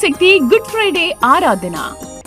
శక్తి good Friday ఆరాధన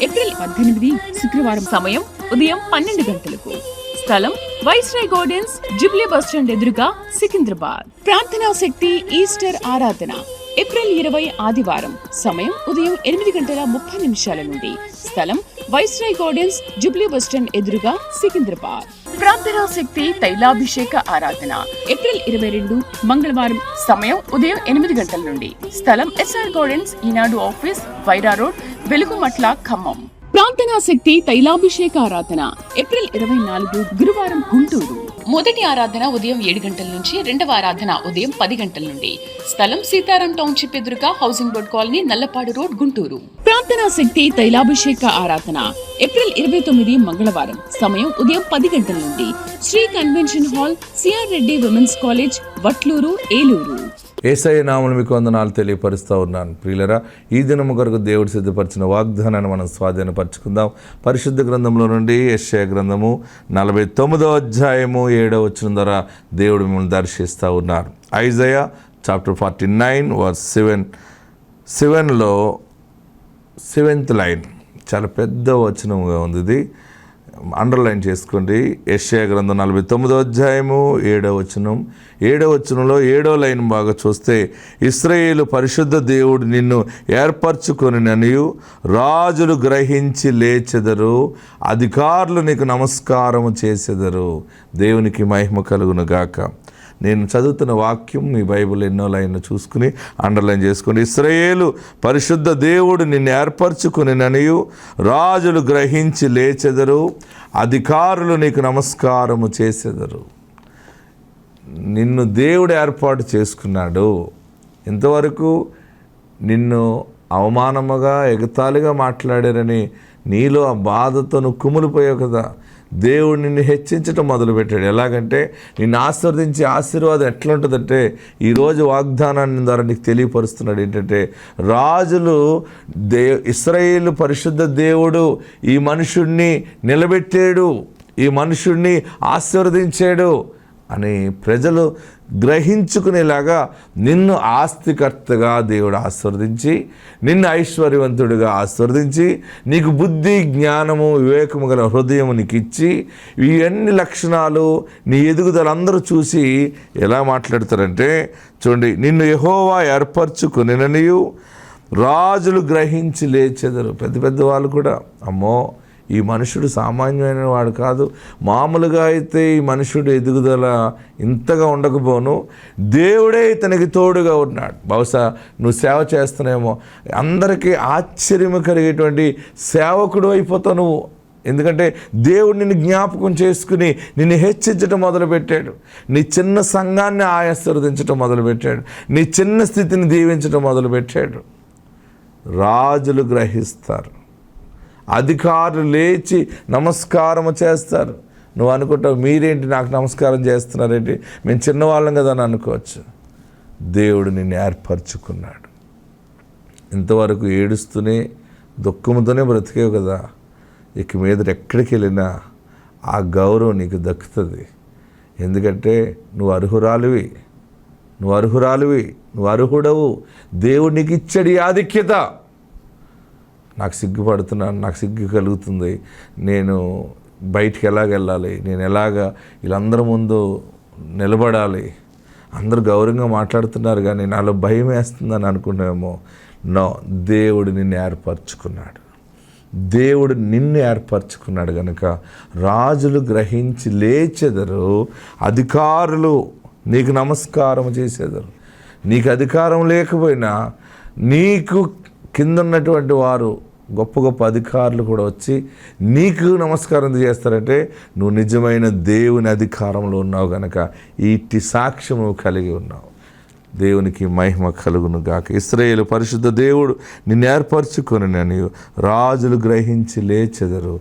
April 18 శుక్రవారం. సమయం ఉదయం 12 గంటలకు. స్థలం వైస్రాయ్ గార్డెన్స్, జూబ్లీ బస్టాండ్ ఎదురుగా, సికింద్రాబాద్. ప్రార్థనా శక్తి ఈస్టర్ ఆరాధన ఏప్రిల్ 20 ఆదివారం. సమయం ఉదయం 8:30 నుండి. స్థలం వైస్రాయ్ గార్డెన్స్, జూబ్లీ బస్టాండ్ ఎదురుగా, సికింద్రాబాద్. ప్రార్థనా శక్తి తైలాభిషేక ఆరాధన ఏప్రిల్ 22 మంగళవారం. సమయం ఉదయం 8 గంటల నుండి. స్థలం ఎస్ఆర్ గార్డెన్స్, ఈనాడు ఆఫీస్, వైరా రోడ్, వెలుగుమట్ల, ఖమ్మం. ప్రార్థనా శక్తి తైలాభిషేక ఆరాధన ఏప్రిల్ 24 గురువారం, గుంటూరు. మొదటి ఆరాధన ఉదయం 7 గంటల నుంచి, రెండవ ఆరాధన ఉదయం 10 గంటల నుండి. స్థలం సీతారాం టౌన్షిప్ ఎదురుగా, housing board colony, Nallapadu road, Guntur. ప్రార్థనా శక్తి తైలాభిషేక ఆరాధన ఏప్రిల్ 29 మంగళవారం. సమయం ఉదయం 10 గంటల నుండి. Sri convention hall, C R Reddy women's college, Vatluru, Eluru. Yesayya నామమున మీకు వందనాలు తెలియపరుస్తూ ఉన్నాను. ప్రియులరా, ఈ దినము కొరకు దేవుడు సిద్ధపరిచిన వాగ్దానాన్ని మనం స్వాధీనపరచుకుందాం. పరిశుద్ధ గ్రంథంలో నుండి యెషయా గ్రంథము 49వ అధ్యాయము 7వ వచనం ద్వారా దేవుడు మిమ్మల్ని దర్శిస్తూ ఉన్నారు. ఐజయా చాప్టర్ 49 వర్స్ 7లో 7th లైన్ చాలా పెద్ద వచనముగా ఉంది. ఇది అండర్లైన్ చేసుకోండి. యెషయా గ్రంథం 49వ అధ్యాయము 7వ వచనం. 7వ వచనంలో 7వ లైన్ బాగా చూస్తే, ఇశ్రాయేలు పరిశుద్ధ దేవుడు నిన్ను ఏర్పరచుకొనిననియు, రాజులు గ్రహించి లేచెదరు, అధికారులు నీకు నమస్కారము చేసెదరు. దేవునికి మహిమ కలుగును గాక. నేను చదువుతున్న వాక్యం మీ బైబిల్ ఎన్నో లైన్లు చూసుకుని అండర్లైన్ చేసుకోండి. ఇశ్రాయేలు పరిశుద్ధ దేవుడు నిన్ను ఏర్పరచుకునిననియు, రాజులు గ్రహించి లేచెదరు, అధికారులు నీకు నమస్కారము చేసెదరు. నిన్ను దేవుడు ఏర్పాటు చేసుకున్నాడు. ఇంతవరకు నిన్ను అవమానముగా, ఎగతాళిగా మాట్లాడారని నీలో ఆ బాధతో నువ్వు కుమిలిపోయావు కదా. దేవుడు నిన్ను హెచ్చించటం మొదలుపెట్టాడు. ఎలాగంటే నిన్ను ఆశీర్వదించే ఆశీర్వాదం ఎట్లా ఉంటుందంటే, ఈరోజు వాగ్దానాన్ని ద్వారా నీకు తెలియపరుస్తున్నాడు. ఏంటంటే, రాజులు ఇశ్రాయేలు పరిశుద్ధ దేవుడు ఈ మనుషుణ్ణి నిలబెట్టాడు, ఈ మనుషుణ్ణి ఆశీర్వదించాడు అని ప్రజలు గ్రహించుకునేలాగా నిన్ను ఆస్తికర్తగా దేవుడు ఆశీర్వదించి, నిన్ను ఐశ్వర్యవంతుడిగా ఆశీర్వదించి, నీకు బుద్ధి, జ్ఞానము, వివేకము గల హృదయము నీకు ఇచ్చి, ఈ అన్ని లక్షణాలు నీ ఎదుగుదల అందరూ చూసి ఎలా మాట్లాడతారంటే, చూడండి, నిన్ను యెహోవా ఏర్పరచుకొనిననియు, రాజులు గ్రహించి లేచెదరు. పెద్ద పెద్ద వాళ్ళు కూడా, అమ్మో ఈ మనుషుడు సామాన్యమైన వాడు కాదు, మామూలుగా అయితే ఈ మనుషుడు ఎదుగుదల ఇంతగా ఉండకపోను, దేవుడే ఇతనికి తోడుగా ఉన్నాడు. బహుశా నువ్వు సేవ చేస్తున్నావేమో, అందరికీ ఆశ్చర్యం కలిగేటువంటి సేవకుడు అయిపోతావు నువ్వు. ఎందుకంటే దేవుడు నిన్ను జ్ఞాపకం చేసుకుని నిన్ను హెచ్చించడం మొదలుపెట్టాడు. నీ చిన్న సంఘాన్ని ఆశీర్వదించడం మొదలుపెట్టాడు. నీ చిన్న స్థితిని దీవించడం మొదలుపెట్టాడు. రాజులు గ్రహిస్తారు, అధికారులు లేచి నమస్కారం చేస్తారు. నువ్వు అనుకుంటావు, మీరేంటి నాకు నమస్కారం చేస్తున్నారేంటి, మేము చిన్నవాళ్ళం కదా అని అనుకోవచ్చు. దేవుడు నిన్ను ఏర్పరచుకున్నాడు. ఇంతవరకు ఏడుస్తూనే దుఃఖంతోనే బ్రతికేవు కదా. ఇక మీద ఎక్కడికి వెళ్ళినా ఆ గౌరవం నీకు దక్కుతుంది. ఎందుకంటే నువ్వు అర్హురాలివి, నువ్వు అర్హుడవు. దేవుడు నీకు ఇచ్చడి ఆధిక్యత. నాకు సిగ్గుపడుతున్నాను, నాకు సిగ్గు కలుగుతుంది, నేను బయటికి వెళ్ళాలి, నేను ఎలాగా వీళ్ళందరి ముందు నిలబడాలి, అందరూ గౌరవంగా మాట్లాడుతున్నారు కానీ నాలో భయం వేస్తుందని అనుకున్నామేమో. నో, దేవుడు నిన్ను ఏర్పరచుకున్నాడు. దేవుడు నిన్ను ఏర్పరచుకున్నాడు కనుక రాజులు గ్రహించి లేచెదరు, అధికారులు నీకు నమస్కారం చేసేదరు. నీకు అధికారం లేకపోయినా నీకు కింద ఉన్నటువంటి వారు, గొప్ప గొప్ప అధికారులు కూడా వచ్చి నీకు నమస్కారం చేస్తారంటే నువ్వు నిజమైన దేవుని అధికారంలో ఉన్నావు కనుక ఇట్టి సాక్ష్యం నువ్వు కలిగి ఉన్నావు. దేవునికి మహిమ కలుగును గాక. ఇశ్రాయేలు పరిశుద్ధ దేవుడు నిన్ను ఏర్పరచుకొనినని, రాజులు గ్రహించి లేచెదరు,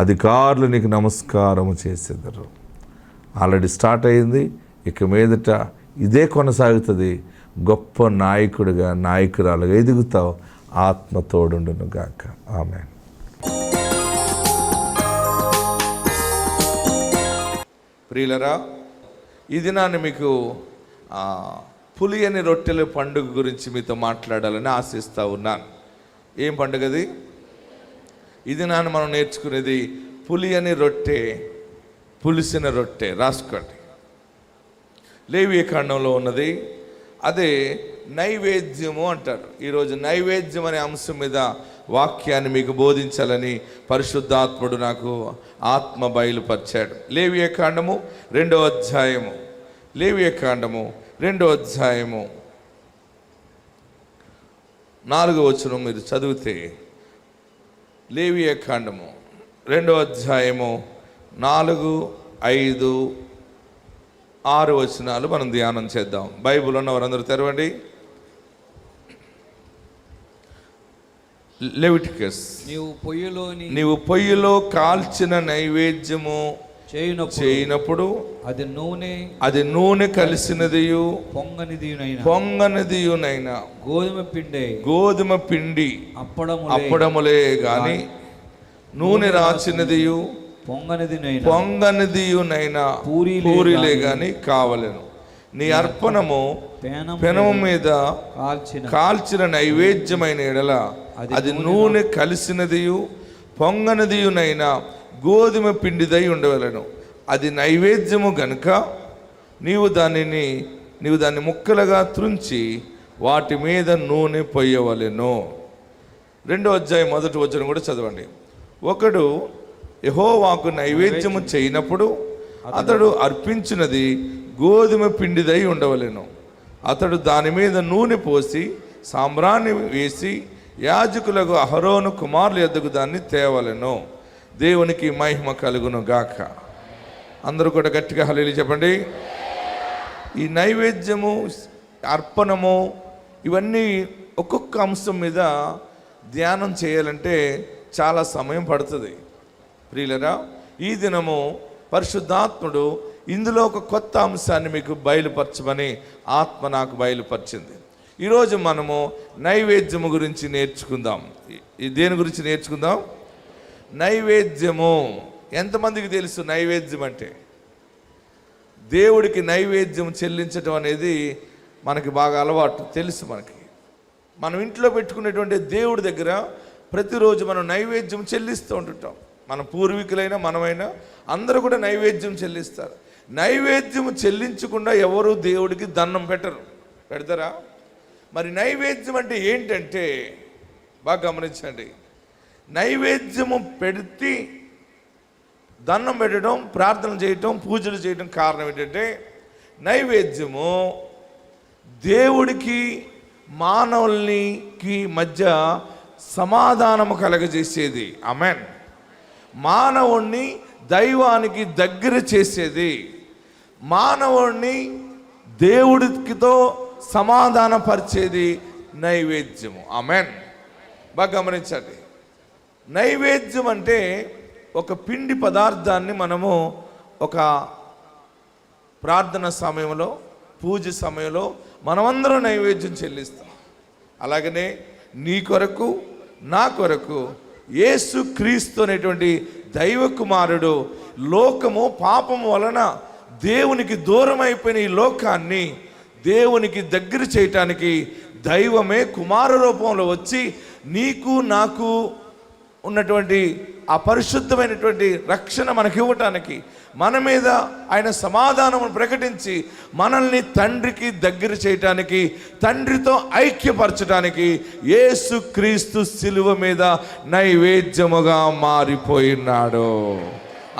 అధికారులు నీకు నమస్కారం చేసేదరు. ఆల్రెడీ స్టార్ట్ అయింది, ఇక మీదట ఇదే కొనసాగుతుంది. గొప్ప నాయకుడిగా, నాయకురాలుగా ఎదుగుతావు. ఆత్మ తోడుండును గాక. ఆమేన్. ప్రియులరా, ఈ దినాన్ని మీకు పులియని రొట్టెల పండుగ గురించి మీతో మాట్లాడాలని ఆశిస్తూ ఉన్నాను. ఏం పండుగది? ఇది నాన్న మనం నేర్చుకునేది పులియని రొట్టె, పులిసిన రొట్టె. రాసుకోండి. లేవియ కాండంలో ఉన్నది అదే నైవేద్యము అంటారు. ఈరోజు నైవేద్యం అనే అంశం మీద వాక్యాన్ని మీకు బోధించాలని పరిశుద్ధాత్ముడు నాకు ఆత్మ బయలుపరిచాడు. లేవియ కాండము 2వ అధ్యాయము, లేవియ కాండము 2వ అధ్యాయము 4వ వచనం మీరు చదివితే, లేవియ కాండము 2వ అధ్యాయము 4, 5, 6 వచనాలు మనం ధ్యానం చేద్దాం. బైబిల్ ఉన్న వారందరూ తెరవండి. లెవిటికస్. నీవు పొయ్యిలో కాల్చిన నైవేద్యము చేయనప్పుడు అది నూనె కలిసినదియు పొంగనిదియునైనా గోధుమ పిండి అప్పడములే గాని నూనె రాచినదియు పొంగనిదియునైనా పూరిలే గాని కావలెను. నీ అర్పణము పెనము మీద కాల్చిన నైవేద్యమైన ఎడల అది నూనె కలిసినదియు పొంగనదియునైనా గోధుమ పిండిదై ఉండవలెను. అది నైవేద్యము గనుక నీవు దాన్ని ముక్కలుగా త్రుంచి వాటి మీద నూనె పొయ్యవలెను. 2వ అధ్యాయం 1వ వచనం కూడా చదవండి. ఒకడు యెహోవాకు నైవేద్యము చేయనప్పుడు అతడు అర్పించినది గోధుమ పిండిదై ఉండవలెను. అతడు దాని మీద నూనె పోసి సాంబ్రాన్ని వేసి యాజకులకు అహరోను కుమారుల యొద్దకు దాన్ని తేవలెను. దేవునికి మహిమ కలుగును గాక. అందరూ కూడా గట్టిగా హల్లెలూయా చెప్పండి. ఈ నైవేద్యము, అర్పణము, ఇవన్నీ ఒక్కొక్క అంశం మీద ధ్యానం చేయాలంటే చాలా సమయం పడుతుంది. ప్రియులరా, ఈ దినము పరిశుద్ధాత్ముడు ఇందులో ఒక కొత్త అంశాన్ని మీకు బయలుపరచమని ఆత్మ నాకు బయలుపరిచింది. ఈరోజు మనము నైవేద్యము గురించి నేర్చుకుందాం. దేని గురించి నేర్చుకుందాం? నైవేద్యము. ఎంతమందికి తెలుసు నైవేద్యం అంటే? దేవుడికి నైవేద్యం చెల్లించడం అనేది మనకి బాగా అలవాటు, తెలుసు మనకి. మనం ఇంట్లో పెట్టుకునేటువంటి దేవుడి దగ్గర ప్రతిరోజు మనం నైవేద్యం చెల్లిస్తూ ఉంటుంటాం. మన పూర్వీకులైనా మనమైనా అందరూ కూడా నైవేద్యం చెల్లిస్తారు. నైవేద్యం చెల్లించకుండా ఎవరు దేవుడికి దండం పెడతారా? మరి నైవేద్యం అంటే ఏంటంటే బాగా గమనించండి. నైవేద్యము పెడితే దండం పెట్టడం, ప్రార్థన చేయటం, పూజలు చేయడం కారణం ఏంటంటే నైవేద్యము దేవుడికి మానవులకి మధ్య సమాధానము కలగజేసేది. ఆమేన్. మానవుణ్ణి దైవానికి దగ్గర చేసేది, మానవుణ్ణి దేవుడితో సమాధానపరిచేది నైవేద్యము. ఆమేన్. బాగా గమనించండి. నైవేద్యం అంటే ఒక పిండి పదార్థాన్ని మనము ఒక ప్రార్థన సమయంలో, పూజ సమయంలో మనమందరం నైవేద్యం చెల్లిస్తాం. అలాగనే నీ కొరకు, నా కొరకు యేసు క్రీస్తు అనేటువంటి దైవ కుమారుడు లోకము పాపము వలన దేవునికి దూరం అయిపోయిన ఈ లోకాన్ని దేవునికి దగ్గర చేయటానికి దైవమే కుమార రూపంలో వచ్చి నీకు నాకు ఉన్నటువంటి ఆ పరిశుద్ధమైనటువంటి రక్షణ మనకి ఇవ్వటానికి, మన మీద ఆయన సమాధానము ప్రకటించి మనల్ని తండ్రికి దగ్గర చేయటానికి, తండ్రితో ఐక్యపరచడానికి యేసు క్రీస్తు శిలువ మీద నైవేద్యముగా మారిపోయినాడు.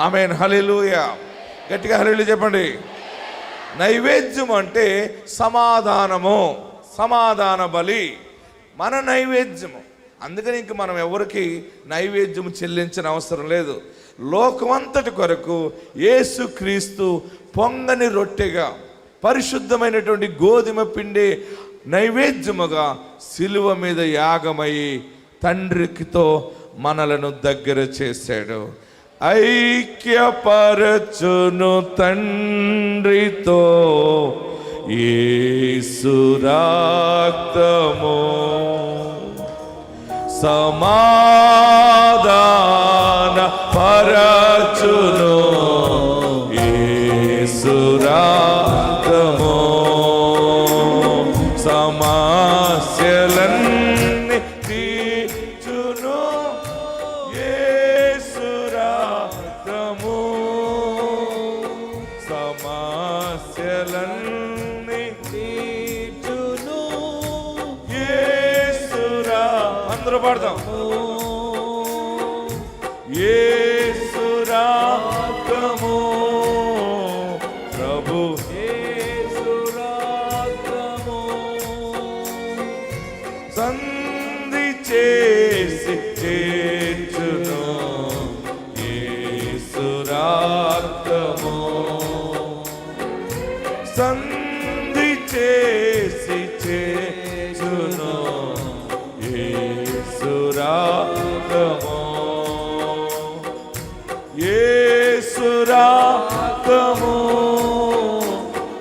ఆమేన్. హల్లెలూయా. గట్టిగా హల్లెలూయా చెప్పండి. నైవేద్యం అంటే సమాధానము, సమాధాన బలి, మన నైవేద్యము. అందుకని ఇంక మనం ఎవరికి నైవేద్యం చెల్లించిన అవసరం లేదు. లోకమంతటి కొరకు యేసు క్రీస్తు పొంగని రొట్టెగా, పరిశుద్ధమైనటువంటి గోధుమ పిండి నైవేద్యముగా శిలువ మీద యాగమై తండ్రికితో మనలను దగ్గర చేశాడు. ఐక్యపరచును తండ్రితో యేసు రక్తము, సమాధాన పరచును యేసు రక్తము, సమస్యలన్నీ పాడదాం. యేసు రాకము ప్రభు యేసు రాకము సంధి చేసి చేర్చును యేసు రాకము సంధి చేసి చేర్చును యేసు రాకము యేసు రాకము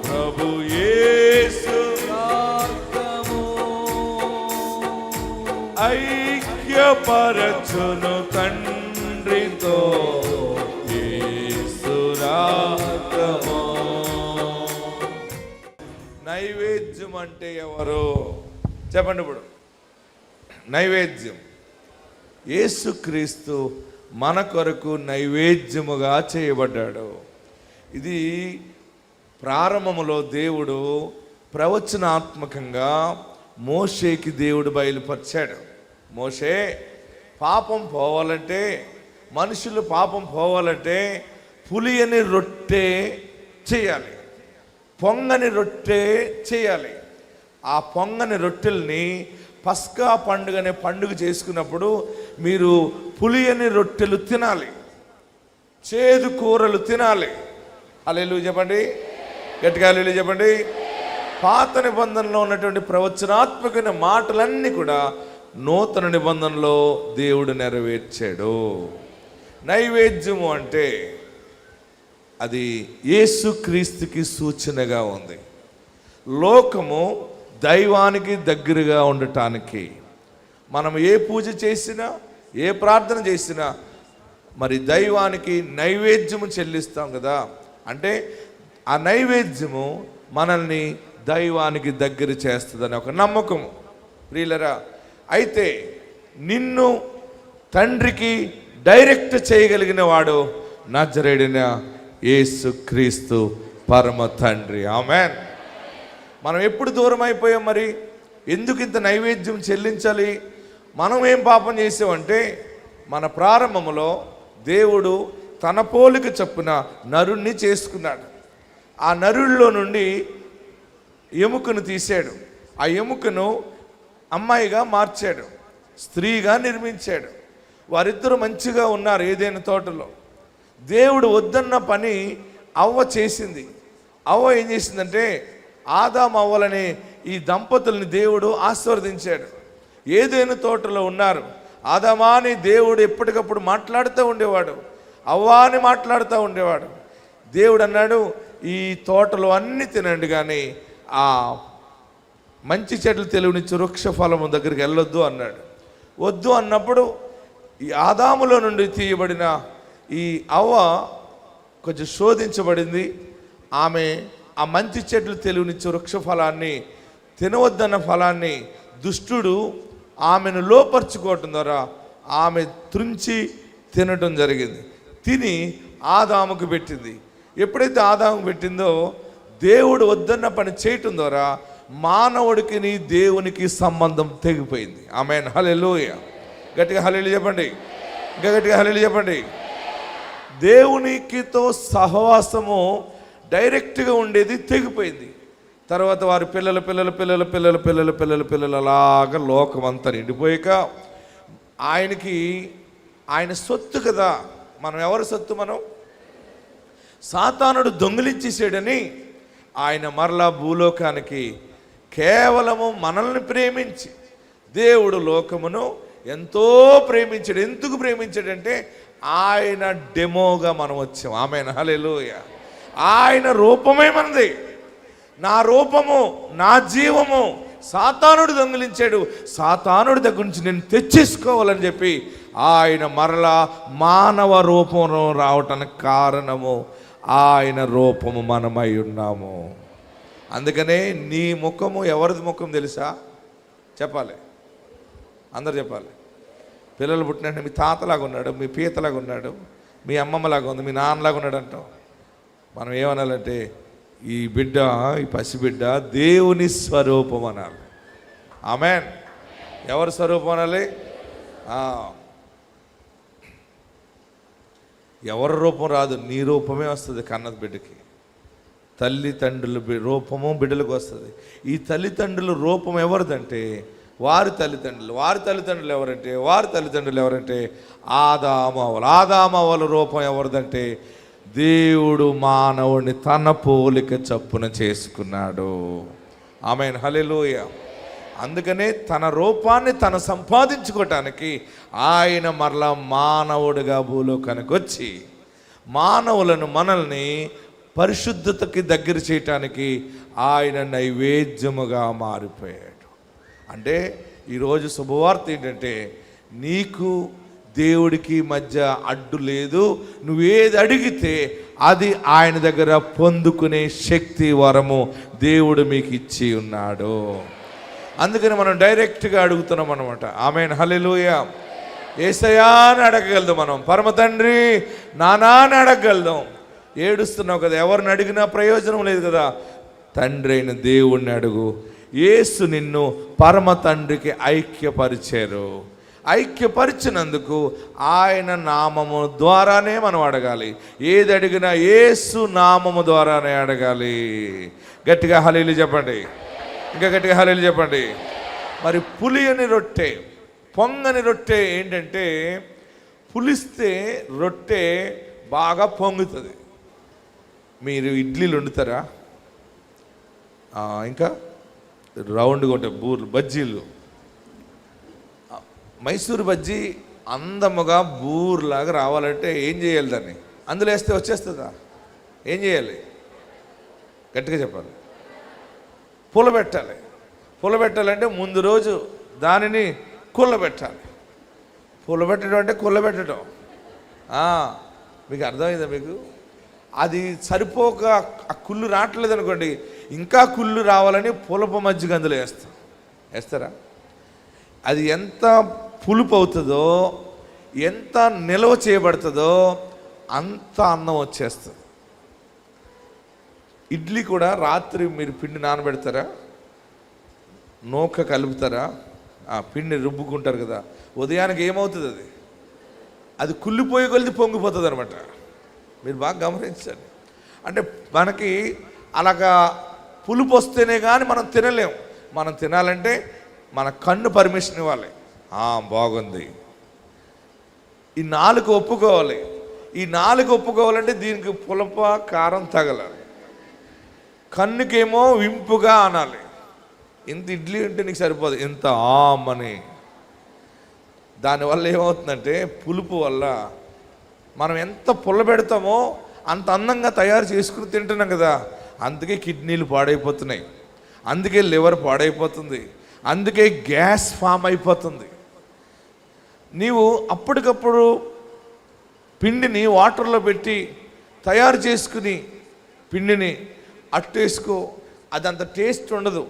ప్రభు యేసు రాకము ఐక్యపరచును తండ్రితో యేసు రాకము. నైవేద్యం అంటే ఎవరు చెప్పండి. ఇప్పుడు నైవేద్యం యేసుక్రీస్తు మన కొరకు నైవేద్యముగా చేయబడ్డాడు. ఇది ప్రారంభములో దేవుడు ప్రవచనాత్మకంగా మోషేకి దేవుడు బయలుపరిచాడు. మోషే, పాపం పోవాలంటే, మనుషులు పాపం పోవాలంటే పులియని రొట్టె చేయాలి, పొంగని రొట్టె చేయాలి. ఆ పొంగని రొట్టెల్ని పస్కా పండుగనే పండుగ చేసుకున్నప్పుడు మీరు పులియని రొట్టెలు తినాలి, చేదు కూరలు తినాలి. హల్లెలూయా చెప్పండి, గట్టిగా హల్లెలూయా చెప్పండి. పాత నిబంధనలో ఉన్నటువంటి ప్రవచనాత్మకమైన మాటలన్నీ కూడా నూతన నిబంధనలో దేవుడు నెరవేర్చాడు. నైవేద్యము అంటే అది యేసుక్రీస్తుకి సూచనగా ఉంది. లోకము దైవానికి దగ్గరగా ఉండటానికి మనం ఏ పూజ చేసినా, ఏ ప్రార్థన చేసినా మరి దైవానికి నైవేద్యము చెల్లిస్తాం కదా. అంటే ఆ నైవేద్యము మనల్ని దైవానికి దగ్గర చేస్తుందని ఒక నమ్మకము ప్రియులరా. అయితే నిన్ను తండ్రికి డైరెక్ట్ చేయగలిగిన వాడు నజరేయుడైన యేసుక్రీస్తు పరమ తండ్రి. ఆమేన్. మనం ఎప్పుడు దూరం అయిపోయాం? మరి ఎందుకు ఇంత నైవేద్యం చెల్లించాలి? మనం ఏం పాపం చేసామంటే, మన ప్రారంభంలో దేవుడు తన పోలిక చొప్పున నరుణ్ణి చేసుకున్నాడు. ఆ నరుల్లో నుండి ఎముకను తీశాడు, ఆ ఎముకను అమ్మాయిగా మార్చాడు, స్త్రీగా నిర్మించాడు. వారిద్దరూ మంచిగా ఉన్నారు ఏదైనా తోటలో. దేవుడు వద్దన్న పని అవ్వ చేసింది. అవ్వ ఏం చేసిందంటే, ఆదాము అవ్వలని ఈ దంపతుల్ని దేవుడు ఆశీర్వదించాడు. ఏదైనా తోటలో ఉన్నారు. ఆదామా అని దేవుడు ఎప్పటికప్పుడు మాట్లాడుతూ ఉండేవాడు, అవ్వా అని మాట్లాడుతూ ఉండేవాడు. దేవుడు అన్నాడు, ఈ తోటలో అన్ని తినండి, కానీ ఆ మంచి చెట్లు తెలివినిచ్చు వృక్ష ఫలము దగ్గరికి వెళ్ళొద్దు అన్నాడు. వద్దు అన్నప్పుడు ఈ ఆదాములో నుండి తీయబడిన ఈ అవ్వ కొంచెం శోధించబడింది. ఆమె ఆ మంచి చెట్లు తెలివినిచ్చు వృక్ష ఫలాన్ని తినవద్దన్న ఫలాన్ని దుష్టుడు ఆమెను లోపరుచుకోవటం ద్వారా ఆమె త్రుంచి తినటం జరిగింది. తిని ఆదాముకు పెట్టింది. ఎప్పుడైతే ఆదాముకు పెట్టిందో దేవుడు వద్దన్న పని చేయటం ద్వారా మానవుడికి దేవునికి సంబంధం తెగిపోయింది. ఆమేన్. హల్లెలూయా. గట్టిగా హల్లెలూయా చెప్పండి, ఇంకా గట్టిగా హల్లెలూయా చెప్పండి. దేవునికితో సహవాసము డైరెక్ట్గా ఉండేది తెగిపోయింది. తర్వాత వారి పిల్లలు పిల్లలు పిల్లలు పిల్లలు పిల్లలు పిల్లలు పిల్లలు అలాగా లోకం అంతా నిండిపోయాక ఆయన సొత్తు కదా. మనం ఎవరి సొత్తు? మనం సాతానుడు దొంగిలించేసాడని ఆయన మరలా భూలోకానికి కేవలము మనల్ని ప్రేమించి, దేవుడు లోకమును ఎంతో ప్రేమించాడు. ఎందుకు ప్రేమించాడంటే ఆయన డెమోగా మనం వచ్చాం. ఆమేన్. హల్లెలూయా. ఆయన రూపమే మనది. నా రూపము, నా జీవము సాతానుడు దొంగిలించాడు. సాతానుడి దగ్గర నుంచి నేను తెచ్చేసుకోవాలని చెప్పి ఆయన మరలా మానవ రూపంలో రావటానికి కారణము ఆయన రూపము మనమై ఉన్నాము. అందుకనే నీ ముఖము ఎవరిది ముఖం తెలుసా? చెప్పాలి, అందరు చెప్పాలి. పిల్లలు పుట్టినట్టు మీ తాతలాగా ఉన్నాడు, మీ పీతలాగా ఉన్నాడు, మీ అమ్మమ్మలాగా ఉంది, మీ నాన్నలాగా ఉన్నాడు అంటాం. మనం ఏమనాలంటే ఈ బిడ్డ, ఈ పసిబిడ్డ దేవుని స్వరూపం అనాలి. ఆమేన్. ఎవరి స్వరూపం అనాలి? ఎవరి రూపం రాదు, నీ రూపమే వస్తుంది కన్న బిడ్డకి. తల్లిదండ్రుల రూపము బిడ్డలకు వస్తుంది. ఈ తల్లిదండ్రుల రూపం ఎవరిదంటే వారి తల్లిదండ్రులు ఎవరంటే ఆదామవ్వల రూపం ఎవరిదంటే దేవుడు మానవుడిని తన పోలిక చప్పున చేసుకున్నాడు. ఆమేన్, హల్లెలూయా. అందుకనే తన రూపాన్ని తను సంపాదించుకోవటానికి ఆయన మరలా మానవుడిగా భూలోకానికి వచ్చి మనల్ని పరిశుద్ధతకి దగ్గర చేయటానికి ఆయన నైవేద్యముగా మారిపోయాడు. అంటే ఈరోజు శుభవార్త ఏంటంటే నీకు దేవుడికి మధ్య అడ్డు లేదు. నువ్వేది అడిగితే అది ఆయన దగ్గర పొందుకునే శక్తి, వరము దేవుడు మీకు ఇచ్చి ఉన్నాడు. అందుకని మనం డైరెక్ట్గా అడుగుతున్నాం అనమాట. ఆమేన్, హల్లెలూయా. యేసయ్యా అని అడగగలదు మనం, పరమ తండ్రి నానా అని అడగగలదాం. ఏడుస్తున్నావు కదా, ఎవరిని అడిగినా ప్రయోజనం లేదు కదా. తండ్రి అయిన దేవుణ్ణి అడుగు. యేసు నిన్ను పరమ తండ్రికి ఐక్యపరిచినందుకు ఆయన నామము ద్వారానే మనం అడగాలి. ఏది అడిగినా యేసు నామము ద్వారానే అడగాలి. గట్టిగా హల్లెలూయా చెప్పండి, ఇంకా గట్టిగా హల్లెలూయా చెప్పండి. మరి పులియని రొట్టె, పొంగని రొట్టె ఏంటంటే, పులిస్తే రొట్టె బాగా పొంగుతుంది. మీరు ఇడ్లీలు వండుతారా? ఇంకా రౌండ్గా ఉంటాయి బజ్జీలు. మైసూరు బజ్జీ అందముగా బూర్లాగా రావాలంటే ఏం చేయాలి? దాన్ని అందులో వేస్తే వచ్చేస్తుందా? ఏం చేయాలి? గట్టిగా చెప్పాలి. పులబెట్టాలంటే ముందు రోజు దానిని కుళ్ళబెట్టాలి. పులబెట్టడం అంటే కుళ్ళబెట్టడం. మీకు అర్థమైందా? మీకు అది సరిపోక ఆ కుళ్ళు రావట్లేదు అనుకోండి, ఇంకా కుళ్ళు రావాలని పులప మజ్జిగ అందులో వేస్తారా? అది ఎంత పులుపు అవుతుందో, ఎంత నిల్వ చేయబడుతుందో అంత అన్నం వచ్చేస్తుంది. ఇడ్లీ కూడా రాత్రి మీరు పిండి నానబెడతారా, నూక కలుపుతారా, పిండి రుబ్బుకుంటారు కదా, ఉదయానికి ఏమవుతుంది? అది కుళ్ళిపోయే కొలిది పొంగిపోతుంది అనమాట. మీరు బాగా గమనించండి. అంటే మనకి అలాగా పులుపు వస్తేనే కానీ మనం తినలేం. మనం తినాలంటే మన కన్ను పర్మిషన్ ఇవ్వాలి. బాగుంది. ఈ నాలుక ఒప్పుకోవాలి. ఈ నాలుక ఒప్పుకోవాలంటే దీనికి పులప కారం తగలాలి. కన్నుకేమో వింపుగా అనాలి. ఇంత ఇడ్లీ ఉంటే నీకు సరిపోదు, ఇంత అని. దానివల్ల ఏమవుతుందంటే పులుపు వల్ల మనం ఎంత పుల్లబెడతామో అంత అందంగా తయారు చేసుకుని తింటున్నాం కదా. అందుకే కిడ్నీలు పాడైపోతున్నాయి, అందుకే లివర్ పాడైపోతుంది, అందుకే గ్యాస్ ఫామ్ అయిపోతుంది. నీవు అప్పటికప్పుడు పిండిని వాటర్లో పెట్టి తయారు చేసుకుని పిండిని అట్టేసుకో, అదంత టేస్ట్ ఉండదు,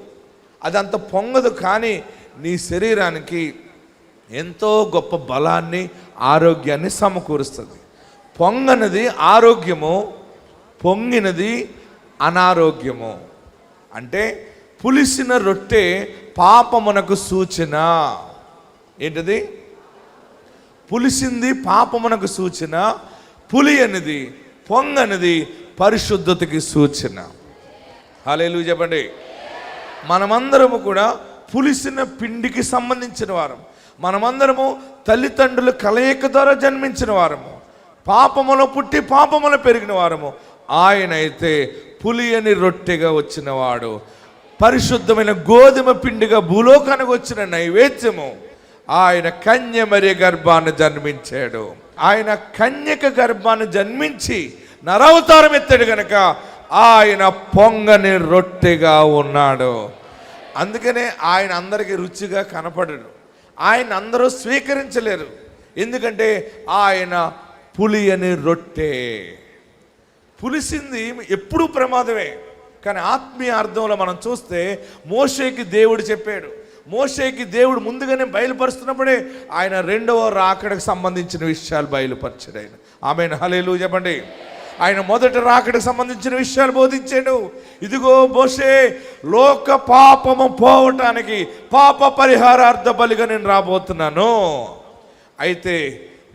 అదంత పొంగదు. కానీ నీ శరీరానికి ఎంతో గొప్ప బలాన్ని, ఆరోగ్యాన్ని సమకూరుస్తుంది. పొంగనది ఆరోగ్యము, పొంగినది అనారోగ్యము. అంటే పులిసిన రొట్టె పాపమునకు సూచన. ఏంటది? పులిసింది పాపమునకు సూచన, పులియనిది, పొంగనిది పరిశుద్ధతకి సూచన. హల్లెలూయా చెప్పండి. మనమందరము కూడా పులిసిన పిండికి సంబంధించిన వారం. మనమందరము తల్లిదండ్రుల కలయిక ద్వారా జన్మించిన వారము, పాపములో పుట్టి పాపములో పెరిగిన వారము. ఆయన అయితే పులియని రొట్టెగా వచ్చినవాడు, పరిశుద్ధమైన గోధుమ పిండిగా భూలోకానికి వచ్చిన నైవేద్యము. ఆయన కన్యమరి గర్భాన్ని జన్మించాడు. ఆయన కన్యక గర్భాన్ని జన్మించి నరవతారం ఎత్తాడు కనుక ఆయన పొంగని రొట్టెగా ఉన్నాడు. అందుకనే ఆయన అందరికీ రుచిగా కనపడడు, ఆయన అందరూ స్వీకరించలేరు. ఎందుకంటే ఆయన పులియని రొట్టె. పులిసింది ఎప్పుడూ ప్రమాదమే. కానీ ఆత్మీయ అర్థంలో మనం చూస్తే మోషేకి దేవుడు చెప్పాడు. మోషేకి దేవుడు ముందుగానే బయలుపరుస్తున్నప్పుడే ఆయన రెండవ రాకడకు సంబంధించిన విషయాలు బయలుపరిచాడు. ఆయన ఆమేన్, హల్లెలూయా చెప్పండి. ఆయన మొదటి రాకడకు సంబంధించిన విషయాలు బోధించాడు. ఇదిగో మోషే, లోక పాపము పోవటానికి పాప పరిహారార్థ బలిగా నేను రాబోతున్నాను. అయితే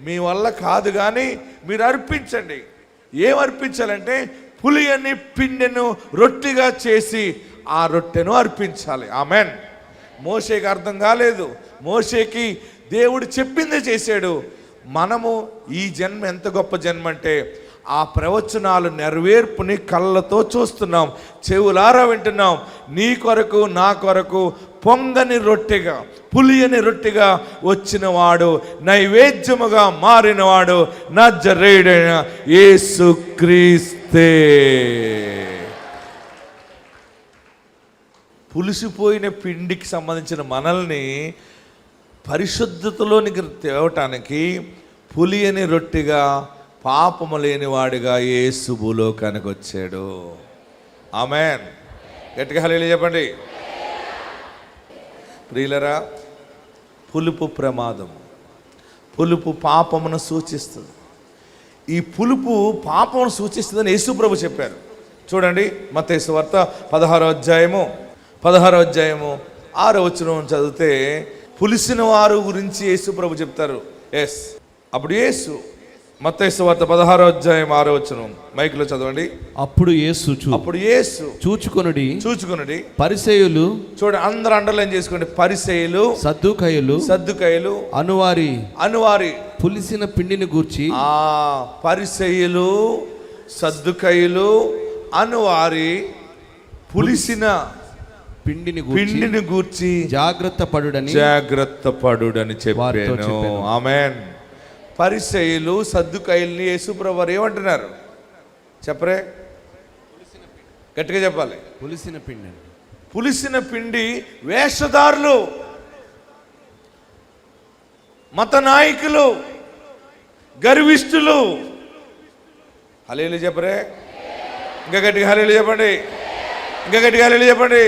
మీ వల్ల కాదు కానీ మీరు అర్పించండి. ఏం అర్పించాలంటే పులియని పిండెను రొట్టెగా చేసి ఆ రొట్టెను అర్పించాలి. ఆమెన్. మోషేకి అర్థం కాలేదు, మోషేకి దేవుడు చెప్పిందే చేశాడు. మనము ఈ జన్మ ఎంత గొప్ప జన్మ అంటే ఆ ప్రవచనాలు నెరవేర్పుని కళ్ళతో చూస్తున్నాం, చెవులారా వింటున్నాం. నీ కొరకు నా కొరకు పొంగని రొట్టెగా, పులియని రొట్టెగా వచ్చినవాడు, నైవేద్యముగా మారినవాడు నజరేయుడైన యేసుక్రీస్తే. పులిసిపోయిన పిండికి సంబంధించిన మనల్ని పరిశుద్ధతలోనికి తేవటానికి పులియని రొట్టెగా, పాపము లేనివాడిగా యేసు భూలోకానికి వచ్చాడు. ఆమెన్. గట్టిగా హల్లెలూయా చెప్పండి. ప్రియులరా, పులుపు ప్రమాదం, పులుపు పాపమును సూచిస్తుంది. ఈ పులుపు పాపమును సూచిస్తుందని యేసు ప్రభు చెప్పారు. చూడండి, మత్తయి సువార్త 16వ అధ్యాయము 6వ వచనం చదివితే పులిసిన వారు గురించి యేసు ప్రభు చెప్తారు. అప్పుడు యేసు, మత్తయి సువార్త 16వ అధ్యాయం 6వ వచనం మైకులో చదవండి. అప్పుడు యేసు చూచుకొనుడి పరిసయ్యులు, చూడండి అందరూ అండర్లైన్ చేసుకోండి, పరిసయ్యులు, సద్దుకయ్యులు అనువారి పులిసిన పిండిని గూర్చి. పరిసయ్యులు, సద్దుకయ్యులు అనువారి పులిసిన పిండిని గూర్చి జాగ్రత్త పడుడని చెప్పాను. ఆమెన్. పరిసయ్యులు, సద్దుకయ్యుల్ని యేసుప్రభు వారు ఏమంటున్నారు చెప్పరే? గట్టిగా చెప్పాలి. పులిసిన పిండి వేషధారులు, మత నాయకులు, గర్విష్ఠులు. హల్లెలూయా చెప్పరే? ఇంకా గట్టిగా హల్లెలూయా చెప్పండి. ఇంకా గట్టిగా హల్లెలూయా చెప్పండి.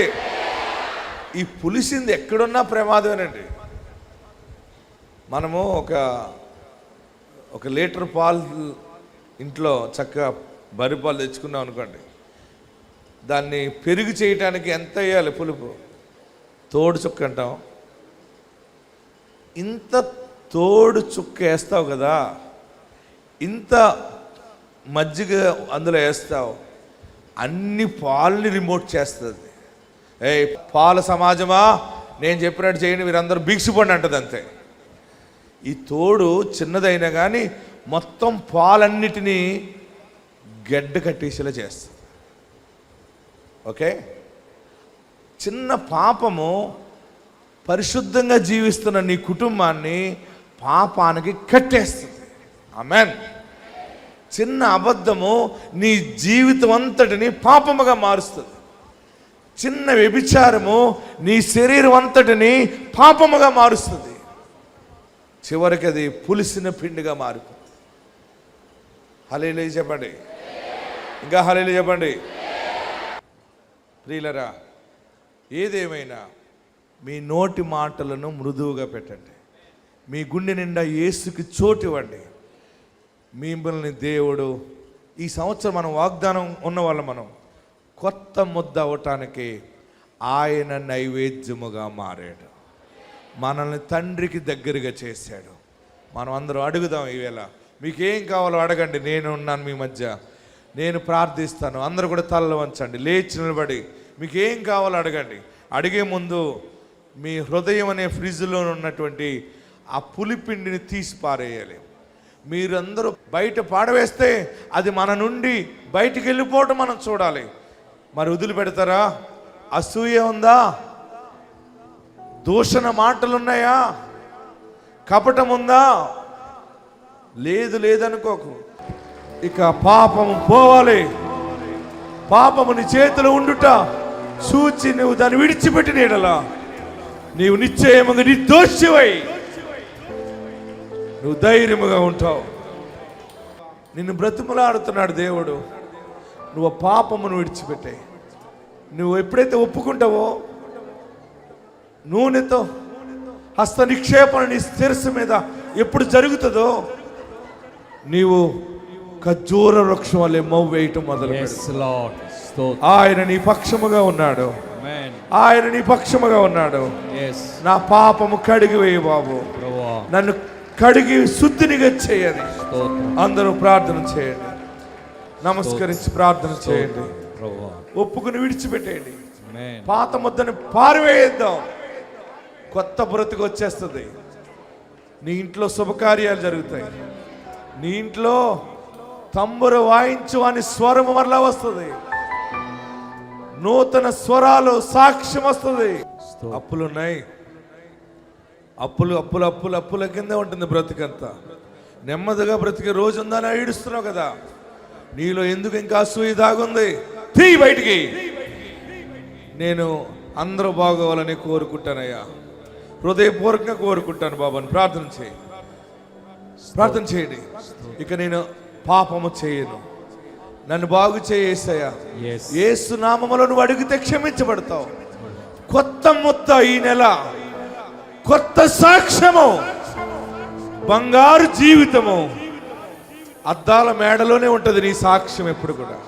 ఈ పులిసింది ఎక్కడున్నా ప్రమాదమేనండి. మనము ఒక లీటర్ పాలు ఇంట్లో చక్కగా బర్రె పాలు తెచ్చుకున్నాం అనుకోండి, దాన్ని పెరుగు చేయటానికి ఎంత వేయాలి పులుపు? తోడు చుక్క అంటాం. ఇంత తోడు చుక్క వేస్తావు కదా, ఇంత మజ్జిగ అందులో వేస్తావు, అన్ని పాలని రిమోట్ చేస్తుంది. పాల సమాజమా, నేను చెప్పినట్టు చేయండి, మీరందరూ బిగుసిపోండి అంటది అంతే. ఈ తోడు చిన్నదైనా కానీ మొత్తం పాలన్నిటినీ గడ్డ కట్టేసేలా చేస్తుంది. ఓకే, చిన్న పాపము పరిశుద్ధంగా జీవిస్తున్న నీ కుటుంబాన్ని పాపానికి కట్టేస్తుంది. ఆమెన్. చిన్న అబద్ధము నీ జీవితం అంతటిని పాపముగా మారుస్తుంది. చిన్న వ్యభిచారము నీ శరీరం అంతటిని పాపముగా మారుస్తుంది. చివరికి అది పులిసిన పిండిగా మారిపోతుంది. హల్లెలూయా చెప్పండి. ఇంకా హల్లెలూయా చెప్పండి. ప్రియులరా, ఏదేమైనా మీ నోటి మాటలను మృదువుగా పెట్టండి. మీ గుండె నిండా యేసుకి చోటు ఇవ్వండి. మిమ్మల్ని దేవుడు ఈ సంవత్సరం మనం వాగ్దానం ఉన్నవాళ్ళం, మనం కొత్త ముద్ద అవ్వటానికి ఆయన నైవేద్యముగా మారాడు. మనల్ని తండ్రికి దగ్గరగా చేశాడు. మనం అందరూ అడుగుదాం ఈవేళ. మీకేం కావాలో అడగండి, నేను ఉన్నాను మీ మధ్య, నేను ప్రార్థిస్తాను. అందరూ కూడా తలలు వంచండి, లేచి నిలబడి మీకేం కావాలో అడగండి. అడిగే ముందు మీ హృదయం అనే ఫ్రిడ్జ్లో ఉన్నటువంటి ఆ పులిపిండిని తీసి పారేయాలి. మీరందరూ బయట పాడవేస్తే అది మన నుండి బయటికి వెళ్ళిపోవటం మనం చూడాలి. మరి వదిలిపెడతారా? అసూయ ఉందా? దూషణ మాటలున్నాయా? కపటం ఉందా? లేదనుకోకు. ఇక పాపము పోవాలి. పాపము నీ చేతిలో ఉండుట చూచి నువ్వు దాన్ని విడిచిపెట్టిన యెడల నీవు నిశ్చయముగా నిర్దోషివై నువ్వు ధైర్యముగా ఉంటావు. నిన్ను బ్రతిమలాడుతున్నాడు దేవుడు. నువ్వు పాపమును విడిచిపెట్టాయి. నువ్వు ఎప్పుడైతే ఒప్పుకుంటావో, నూనెతో హస్త నిక్షేపణ నీ శిరస్సు మీద ఎప్పుడు జరుగుతుందో, నీవు ఖర్జూర వృక్షం వల్లే మవ్వు వేయటం మొదలు. ఆయన నీ పక్షముగా ఉన్నాడు. నా పాపము కడిగి వేయి బాబు. నన్ను కడిగి శుద్ధినిగా చేయని అందరూ ప్రార్థన చేయండి. నమస్కరించి ప్రార్థన చేయండి. ఒప్పుకుని విడిచిపెట్టేయండి. పాత ముద్దని పారివేద్దాం. కొత్త బ్రతుకు వచ్చేస్తుంది. నీ ఇంట్లో శుభకార్యాలు జరుగుతాయి. నీ ఇంట్లో తంబురు వాయించు అని స్వరము మరలా వస్తుంది. నూతన స్వరాలు సాక్ష్యం వస్తుంది. అప్పులున్నాయి. అప్పులు అప్పులు అప్పులు అప్పుల కింద ఉంటుంది బ్రతికంతా. నెమ్మదిగా బ్రతికే రోజు ఉందని ఏడుస్తున్నావు కదా. నీలో ఎందుకు ఇంకా అసూయ దాగుంది? తీ బయటికి. నేను అందరూ బాగోవాలని కోరుకుంటానయ్యా, హృదయపూర్వకంగా కోరుకుంటాను బాబాని. ప్రార్థన చేయి, ప్రార్థన చేయండి. ఇక నేను పాపము చేయను, నన్ను బాగు చేయేసయ్యా. యేసు నామములో నువ్వు అడిగితే క్షమించబడతావు. కొత్త ముద్ద ఈ నెల, కొత్త సాక్ష్యము, బంగారు జీవితము. అద్దాల మేడలోనే ఉంటది నీ సాక్ష్యం ఎప్పుడు కూడా.